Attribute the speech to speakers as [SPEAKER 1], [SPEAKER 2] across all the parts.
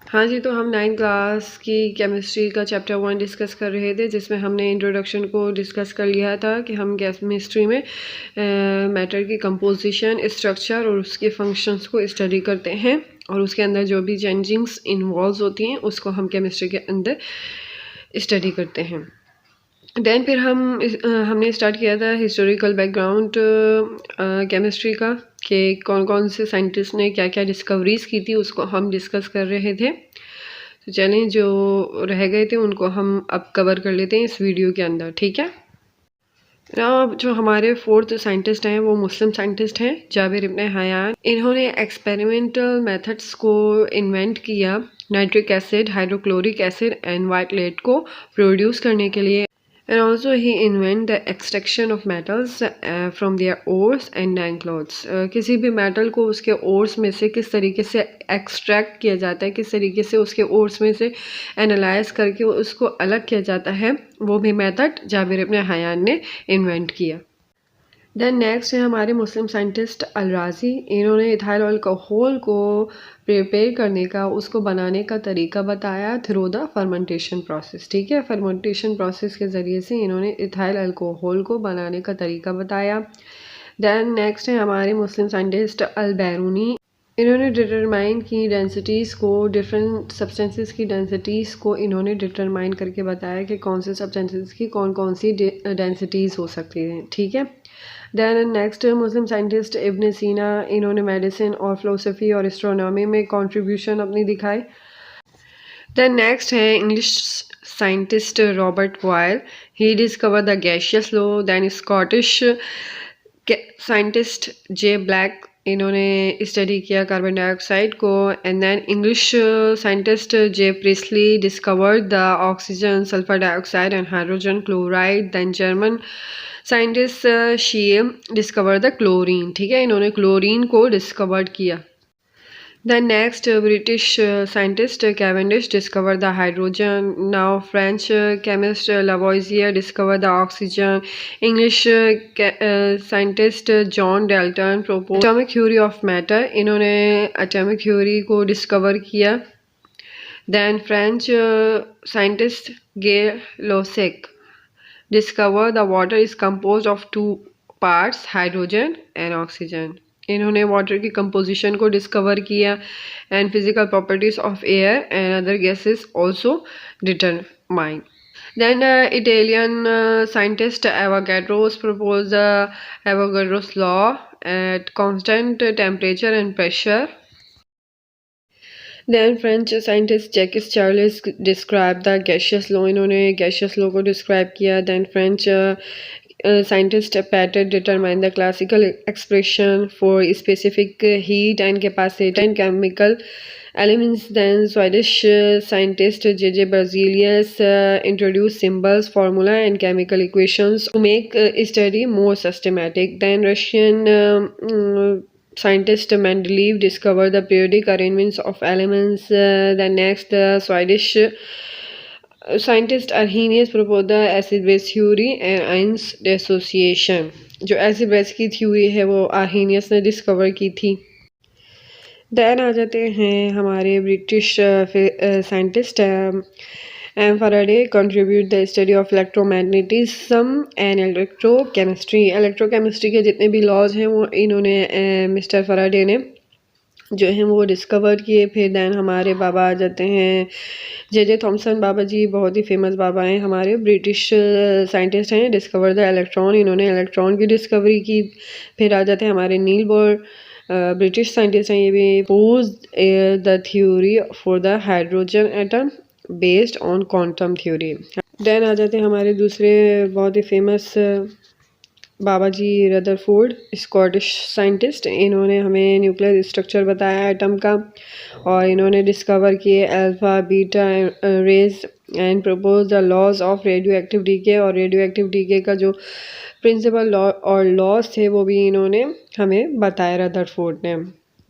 [SPEAKER 1] हाँ जी, तो हम 9th क्लास की केमिस्ट्री का चैप्टर 1 डिस्कस कर रहे थे, जिसमें हमने इंट्रोडक्शन को डिस्कस कर लिया था कि हम केमिस्ट्री में मैटर की कंपोजिशन, स्ट्रक्चर और उसके फंक्शंस को स्टडी करते हैं और उसके अंदर जो भी चेंजिंग्स इन्वॉल्व होती हैं उसको हम केमिस्ट्री के अंदर स्टडी करते हैं। देन फिर हमने स्टार्ट किया था हिस्टोरिकल बैकग्राउंड केमिस्ट्री का, कि कौन कौन से साइंटिस्ट ने क्या क्या डिस्कवरीज़ की थी उसको हम डिस्कस कर रहे थे। तो चलें, जो रह गए थे उनको हम अब कवर कर लेते हैं इस वीडियो के अंदर, ठीक है। अब जो हमारे फोर्थ साइंटिस्ट हैं वो मुस्लिम साइंटिस्ट हैं, जाबिर इब्न हयान। इन्होंने एक्सपेरिमेंटल मेथड्स को इन्वेंट किया nitric acid, hydrochloric acid and white lead को प्रोड्यूस करने के लिए। And also he invent the extraction of metals from their ores and cloths. किसी भी मेटल को उसके ओर्स में से किस तरीके से एक्सट्रैक्ट किया जाता है, किस तरीके से उसके ओर्स में से एनालाइज करके उसको अलग किया जाता है, वो भी मेथड जाबिर इब्न हयान ने इन्वेंट किया। देन नेक्स्ट है हमारे मुस्लिम साइंटिस्ट अल-राज़ी। इन्होंने इथाइल अल्कोहल को प्रिपेयर करने का, उसको बनाने का तरीका बताया थ्रू द फर्मेंटेशन प्रोसेस, ठीक है। फर्मेंटेशन प्रोसेस के ज़रिए से इन्होंने इथाइल अल्कोहल को बनाने का तरीका बताया। देन नेक्स्ट है हमारे मुस्लिम साइंटिस्ट अल-बैरूनी। इन्होंने डिटरमाइन की डेंसिटीज़ को, डिफरेंट सब्सटेंसेस की डेंसिटीज़ को इन्होंने डिटरमाइन करके बताया कि कौन से सब्सटेंसेस की कौन कौन सी डेंसिटीज़ हो सकती हैं, ठीक है। देन नेक्स्ट मुस्लिम साइंटिस्ट इब्न सीना। इन्होंने मेडिसिन और फिलोसफी और एस्ट्रोनॉमी में कंट्रीब्यूशन अपनी दिखाई। देन नेक्स्ट है English scientist Robert Boyle. He discover the gaseous law. Then Scottish scientist J Black. इन्होंने स्टडी किया कार्बन डाइऑक्साइड को। And then English scientist J Priestley discovered the oxygen, sulphur dioxide and hydrogen chloride. Then German scientist शी discover the chlorine, ठीक है, इन्होंने chlorine को discovered किया। Then next British scientist Cavendish discover the hydrogen. Now French chemist Lavoisier discover the oxygen. English scientist John Dalton propose atomic theory of matter. इन्होंने atomic theory को discover किया। Then French scientist Gay Lussac discover the water is composed of two parts, hydrogen and oxygen. इन्होंने water की composition को discover किया and physical properties of air and other gases also determine. Then Italian scientist Avogadro's propose Avogadro's law at constant temperature and pressure. Then French scientist Jacques Charles describe the gaseous law. इन्होंने gaseous law को describe किया। Then French scientist Petit determine the classical expression for specific heat and capacity and chemical elements. Then Swedish scientist J.J. Berzelius introduced symbols, formula and chemical equations to make study more systematic. Then Russian scientist Mendeleev discovered the periodic arrangements of elements. The next Swedish scientist Arrhenius proposed the acid-base theory and ions dissociation. जो acid base की theory है वो Arrhenius ने discover की थी। Then आ जाते हैं हमारे British scientist M Faraday contribute the study of electromagnetism and electrochemistry. Electrochemistry के जितने भी लॉज हैं वो इन्होंने मिस्टर फैराडे ने जो हैं वो डिस्कवर किए। फिर देन हमारे बाबा आ जाते हैं जे थॉमसन बाबा जी, बहुत ही फेमस बाबा हैं हमारे, ब्रिटिश साइंटिस्ट हैं, डिस्कवर द इलेक्ट्रॉन। इन्होंने इलेक्ट्रॉन की डिस्कवरी की। फिर आ जाते हैं हमारे नील बोर, ब्रिटिश साइंटिस्ट हैं, ये भी pose the theory for the hydrogen atom based on quantum theory. देन आ जाते हैं हमारे दूसरे बहुत ही फेमस बाबा जी रदरफोर्ड, स्कॉटिश साइंटिस्ट। इन्होंने हमें न्यूक्लियर स्ट्रक्चर बताया एटम का और इन्होंने डिस्कवर किए alpha beta rays and propose the laws of radio active decay. और रेडियो एक्टिव डीके का जो प्रिंसिपल लॉ और लॉज थे वो भी इन्होंने हमें बताया रदरफोर्ड ने।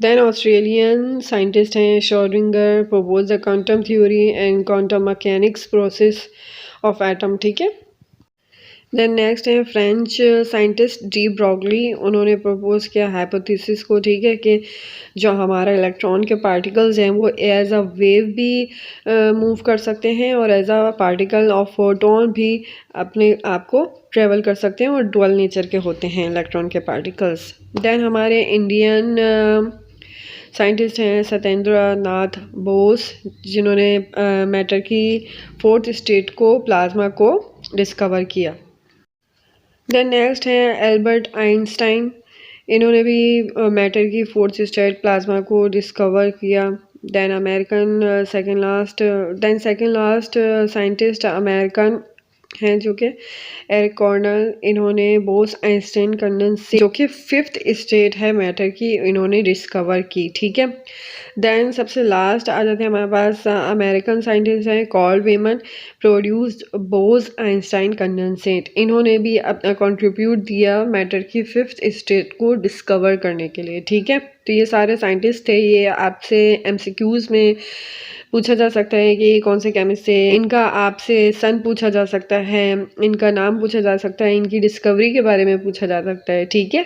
[SPEAKER 1] देन ऑस्ट्रेलियन साइंटिस्ट हैं Schrodinger, propose the quantum theory and quantum mechanics process of atom, ठीक है। देन नेक्स्ट है फ्रेंच साइंटिस्ट डी ब्रॉगली। उन्होंने प्रपोज किया हाइपोथेसिस को, ठीक है, कि जो हमारा इलेक्ट्रॉन के पार्टिकल्स हैं वो एज अ वेव भी मूव कर सकते हैं और as a particle of photon भी अपने आप को ट्रेवल कर सकते हैं और डुअल नेचर के होते हैं इलेक्ट्रॉन के पार्टिकल्स। देन हमारे इंडियन साइंटिस्ट हैं सत्येंद्र नाथ बोस, जिन्होंने मैटर की फोर्थ स्टेट को प्लाज्मा को डिस्कवर किया। देन नेक्स्ट है एल्बर्ट आइंस्टाइन। इन्होंने भी मैटर की फोर्थ स्टेट प्लाज्मा को डिस्कवर किया। Then American second last scientist American हैं जो कि एरिक कॉर्नल। इन्होंने बोस आइंस्टाइन कंडेंसेशन जो कि फिफ्थ स्टेट है मैटर की, इन्होंने डिस्कवर की, ठीक है। देन सबसे लास्ट आ जाते हैं हमारे पास अमेरिकन साइंटिस्ट हैं Carl Wieman, produced Bose Einstein condensate. इन्होंने भी अपना कंट्रीब्यूट दिया मैटर की फिफ्थ स्टेट को डिस्कवर करने के लिए, ठीक है। तो ये सारे साइंटिस्ट थे। ये आपसे एमसीक्यूज में पूछा जा सकता है कि कौन से केमिस्ट थे। इनका आपसे सन पूछा जा सकता है, इनका नाम पूछा जा सकता है, इनकी डिस्कवरी के बारे में पूछा जा सकता है, ठीक है।